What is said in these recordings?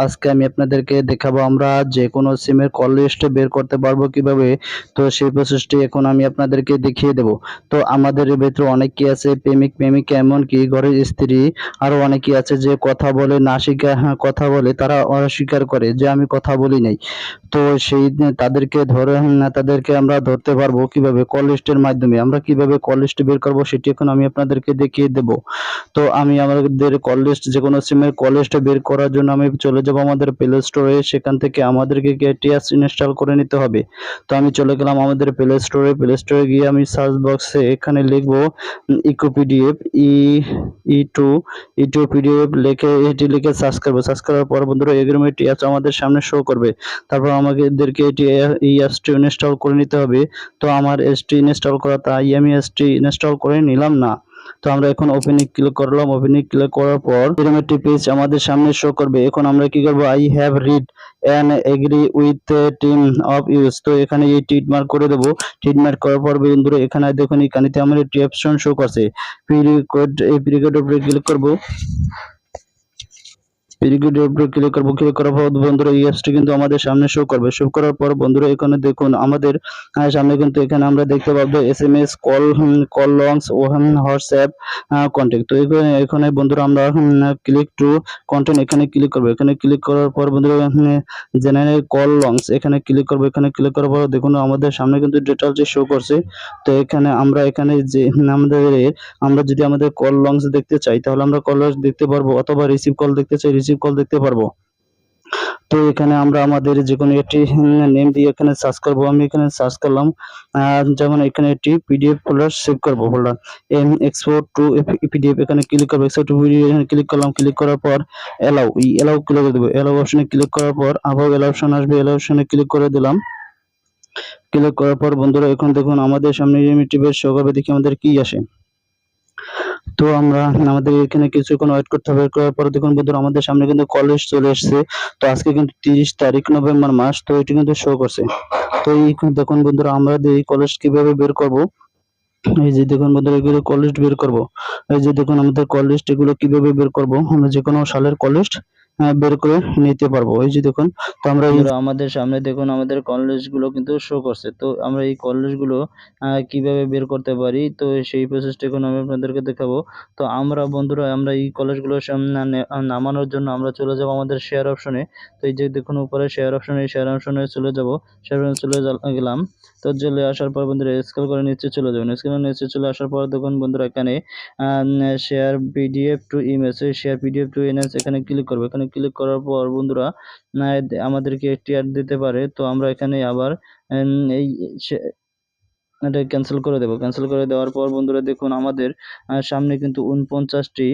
আজকে আমি আপনাদেরকে দেখাবো আমরা যে কোনো সিমের কল লিস্ট বের করতে পারবো কিভাবে। তো সেই প্রসেসটি এখন আমি আপনাদেরকে দেখিয়ে দেব। তো আমাদের ভেতরে অনেকেই আছে প্রেমিক এমনকি ঘরের স্ত্রী আরো অনেকেই আছে যে কথা বলে না স্বীকার, কথা বলে তারা অস্বীকার করে যে আমি কথা বলি নাই। তো সেই তাদেরকে তাদেরকে আমরা ধরতে পারবো কিভাবে, কল লিস্টের মাধ্যমে। আমরা কিভাবে কল লিস্ট বের করবো সেটি এখন আমি আপনাদেরকে দেখিয়ে দেব। তো আমি আমাদের কল লিস্ট, যে কোনো সিমের কল লিস্ট বের করার জন্য আমি চলে যাব আমাদের প্লে স্টোরে। সেখান থেকে আমাদেরকে কেটিএস ইনস্টল করে নিতে হবে। তো আমি চলে গেলাম আমাদের প্লে স্টোরে গিয়ে আমি সার্চ বক্সে এখানে লিখবো eco PDF, E to PDF লিখে এটি লিখে সার্চ করার পর বন্ধুরা এরকম একটি অ্যাপস আমাদের সামনে শো করবে। তারপর আমাদেরকে এই অ্যাপসটি ইনস্টল করে নিতে হবে। তো আমার এসটি ইনস্টল করা, তাই আমি এসটি ইনস্টল করে নিলাম না। তো আমরা এখন ওপেনে ক্লিক করলাম। ওপেনে ক্লিক করার পর এরকম একটি পেজ আমাদের সামনে শো করবে। এখন আমরা কি করব, I have read and agree with term of use. তো এখানে এই টিক মার্ক করে দেব। টিক মার্ক করার পর বন্ধুরা এখানে দেখুন এখানেতে আমার একটি অপশন শো করছে পিরিকোড। এই পিরিকোডের উপরে ক্লিক করব। পিরিকোডের উপরে ক্লিক করার পর বন্ধুরা এই অ্যাপসটি কিন্তু আমাদের সামনে শো করবে। শো করার পর বন্ধুরা এখানে দেখুন আমাদের সামনে কিন্তু এখানে আমরা দেখতে পাবো এসএমএস, কল লংস ও হোয়াটসঅ্যাপ কন্টাক্ট। তো এখানে বন্ধুরা আমরা ক্লিক টু কন্টেন্ট এখানে ক্লিক করব। এখানে ক্লিক করার পর বন্ধুরা জেনারেল কল লংস এখানে ক্লিক করব। এখানে ক্লিক করার পর দেখুন আমাদের সামনে কিন্তু ডিটেইলস শো করছে। তো এখানে আমরা যে আমরা যদি আমাদের কল লংস দেখতে চাই তাহলে আমরা কল লংস দেখতে পারবো, অথবা রিসিভ কল দেখতে চাই রিসিভ কল দেখতে পারবো। তো এখানে আমরা আমাদের যে কোনো একটি নেম দিয়ে এখানে সার্চ করব। আমি এখানে সার্চ করলাম যেমন এখানে একটি পিডিএফ ফোল্ডার সেভ করব, ফোল্ডার এক্সপোর্ট টু পিডিএফ। এখানে ক্লিক করব, এক্সপোর্ট টু পিডিএফ এখানে ক্লিক করলাম। ক্লিক করার পর এলাও ক্লিক করে দেব। এলাও অপশনে ক্লিক করার পর আবার এলাও অপশন আসবে, এলাও অপশনে ক্লিক করে দিলাম। ক্লিক করার পর বন্ধুরা এখন দেখুন আমাদের সামনে ইমেজটি বেশ শো করবে, দেখি আমাদের কি আসে। তো আমরা আমাদের এখানে কিছুক্ষণ ওয়েট করতে হবে। করার পর দেখুন বন্ধুরা আমাদের সামনে কিন্তু কলেজ চলে এসেছে। তো আজকে কিন্তু 30 তারিখ নভেম্বর মাস, তো এটি কিন্তু শো করছে। তো এই দেখুন বন্ধুরা আমরা এই কলেজ কিভাবে বের করব। এই যে দেখুন বন্ধুরা এগুলো কলেজ বের করব। এই যে দেখুন আমাদের কলেজ এগুলো কিভাবে বের করব, আমরা যে কোনো সালের কলেজ বের করে নিতে পারবো। এই যে দেখুন, তো আমরা আমাদের সামনে দেখুন আমাদের কলেজ গুলো কিন্তু শো করছে। তো আমরা এই কলেজ গুলো কিভাবে বের করতে পারি, তো সেই প্রসেসটা এখন আমি আপনাদেরকে দেখাবো। তো আমরা বন্ধুরা আমরা এই কলেজ গুলো নামানোর জন্য আমরা চলে যাব আমাদের শেয়ার অপশনে। তো এই যে দেখুন উপরে শেয়ার অপশনে চলে যাব। শেয়ার চলে গেলাম। তো চলে আসার পর বন্ধুরা স্ক্রল করে নিচে চলে যাবেন। স্ক্রল নিচে চলে আসার পর দেখুন বন্ধুরা এখানে share PDF two image, share PDF two image এখানে ক্লিক করবে। এখানে ক্লিক করার পর বন্ধুরা আমাদেরকে একটি অ্যাড দিতে পারে। তো আমরা এখানে আবার এই এটা ক্যান্সেল করে দেব। ক্যান্সেল করে দেওয়ার পর বন্ধুরা দেখুন আমাদের সামনে কিন্তু 49টি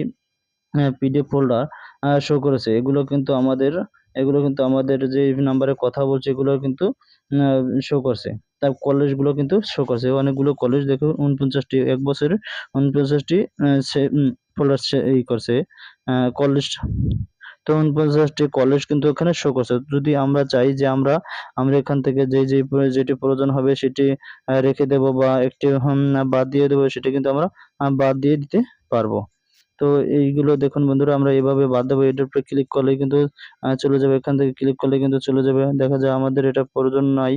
পিডিএফ ফোল্ডার শো করেছে। এগুলো কিন্তু আমাদের যে নাম্বারে কথা বলছে এগুলো কিন্তু শো করছে। তার কলেজ গুলো কিন্তু শো করছে, অনেকগুলো কলেজ দেখো 49টি, এক বছরের 49টি ফোল্ডার এই করছে কলেজ। তো 49টি কলেজ কিন্তু এখানে শো করছে। যদি আমরা চাই যে আমরা এখান থেকে যেটি প্রয়োজন হবে সেটি রেখে দেব, বা একটি বাদ দিয়ে দেবো, সেটা কিন্তু আমরা বাদ দিয়ে দিতে পারবো। তো এইগুলো দেখুন বন্ধুরা আমরা এভাবে বাদ দেবো। এটার উপরে ক্লিক করলে কিন্তু চলে যাবে। এখান থেকে ক্লিক করলে কিন্তু চলে যাবে। দেখা যায় আমাদের এটা প্রয়োজন নাই,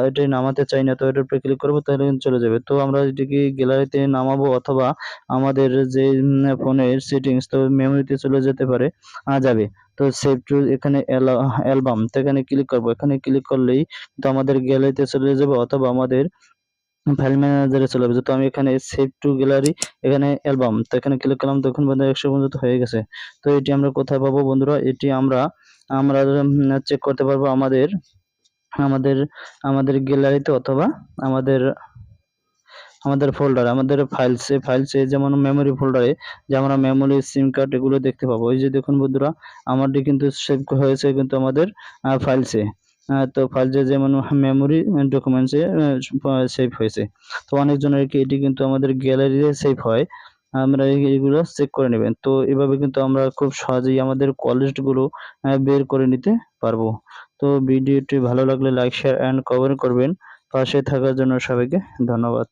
এটাই নামাতে চাই না, তো এটার উপরে ক্লিক করবো তাহলে কিন্তু চলে যাবে। তো আমরা এটিকে গ্যালারিতে নামাবো, অথবা আমাদের যে ফোনের সেটিংস, তো মেমোরিতে চলে যেতে পারে, যাবে। তো সেভ টু এখানে অ্যালবাম, তো এখানে ক্লিক করবো। এখানে ক্লিক করলেই তো আমাদের গ্যালারিতে চলে যাবে, অথবা আমাদের ফাইল ম্যানেজারে চলে যাবে। তো আমি এখানে সেভ টু গ্যালারি, এখানে অ্যালবাম, তো এখানে ক্লিক করলাম। তখন বন্ধুরা 100 পর্যন্ত হয়ে গেছে। তো এটি আমরা কোথায় পাবো বন্ধুরা, এটি আমরা চেক করতে পারবো আমাদের আমাদের আমাদের গ্যালারিতে, অথবা আমাদের আমাদের ফাইলসে যেমন মেমোরি ফোল্ডারে, যে আমরা মেমোরি, সিম কার্ড এগুলো দেখতে পাবো। এই যে দেখুন বন্ধুরা আমারটি কিন্তু সেভ হয়েছে কিন্তু আমাদের ফাইলসে। তো ফাইলসে যেমন মেমোরি ডকুমেন্টসে সেভ হয়েছে। তো অনেকজনের এটি কিন্তু আমাদের গ্যালারিতে সেভ হয়। আমরা এগুলো চেক করে নেবেন। তো এভাবে কিন্তু আমরা খুব সহজেই আমাদের কল লিস্টগুলো বের করে নিতে পারবো। তো ভিডিওটি ভালো লাগলে লাইক, শেয়ার এন্ড কমেন্ট করবেন। পাশে থাকার জন্য সবাইকে ধন্যবাদ।